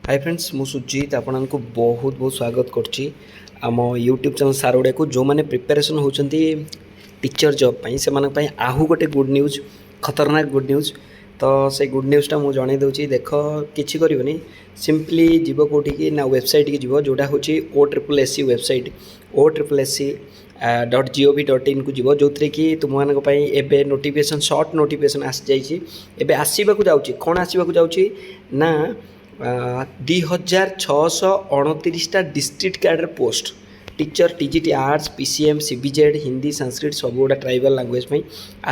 Hi friends मु सुजीत आपण को बहुत बहुत स्वागत करछि आम यूट्यूब चैनल सारोडे को जो मैंने प्रिपेरेसन होचंती टीचर जॉब पाई से मानक पाई आहु गोटे गुड न्यूज खतरनाक गुड न्यूज तो से गुड न्यूज़टा मुझे जन दूसरी देख किसी करनी सिंपली जीव कौटी की ना वेबसाइट की जीव जोटा हूँ OSSC वेबसाइट OSSC.gov.in को जीव जो थी कि तुम मानक एबे नोटिफिकेशन शॉर्ट नोटिफिकेशन आसी जाइए आसवाक जाऊँगी कौन आसवाक जाऊँगी ना 2629टा district cadre post teacher TGT arts PCM CBZ Hindi Sanskrit सब गुड़ा ट्राइबल लैंग्वेज में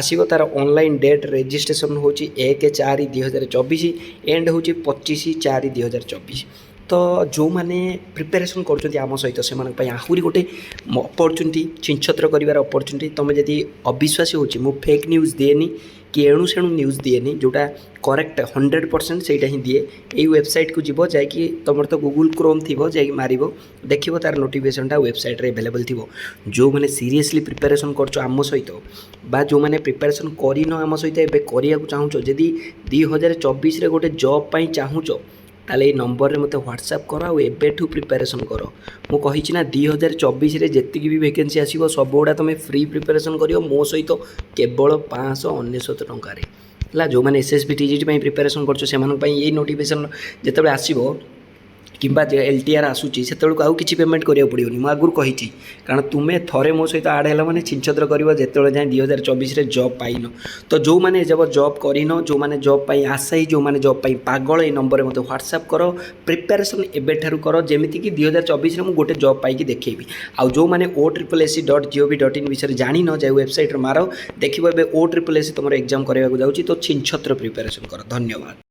आसो तार ऑनलाइन डेट रजिस्ट्रेशन हो 1/4/2024 एंड हो 25/4/2024 तो जो मैंने प्रिपेरेसन करम सहित से आहरी गोटे अपॉर्चुनिटी छिछत्र कर अपॉर्चुनिटी तुम जदि अविश्वासी हो फेक न्यूज़ दिएनी कि एणु सेणु न्यूज़ दिएनी जोटा करेक्ट 100% से ही दिए यही वेबसाइट को जीव जा तुम तो गूगल क्रोम थी जा मार देख तार नोटिफिकेशनटा वेबसाइट रे अवेलेबल थी जो मैंने सीरियसली प्रिपेरेसन कर आम सहित बा जो मैंने प्रिपेरेसन करन आम सहित एवं चाहूँ जदि 2024 गोटे जॉब पाई चाहूँ ताले नंबर रे मते व्हाट्सएप कर एबेठू प्रिपेरेसन कर मु कही ना 2024 रे जेतिकी भी वैकेंसी आसीबो सब गुड़ा तुम फ्री प्रिपेरेसन करियो मो सहित केवल 599 टंका रे ला जो मैंने एसएसबी टीजीटी पई प्रिपेरेसन करछो से मानन पई ए नोटिफिकेशन जेतेबे आसीबो किंबा एलटीआर आसूची से आउ किसी पेमेंट करिया पड़ियोनी मु आगुर कहिछि कारण तुमे थरे मो सहित आड हैला माने छिछत्र करिवो जेतेबे जाय 2024 रे जॉब पाइनो तो जो माने जब जॉब करिनो जो माने जॉब पाई आशाई जो माने जॉब पाई पागल ए नंबर रे मते व्हाट्सएप करो प्रिपेरेसन एबे ठारू करो जेमिति कि 2024 रे मु गोटे जॉब पाई कि देखैबी आउ जो माने OSSC.gov.in विषय जानि न जाय वेबसाइट रे मारो देखिबो एबे OSSC तुमरो एग्जाम करबा को जाउची तो छिछत्र प्रिपेरेसन करो। धन्यवाद।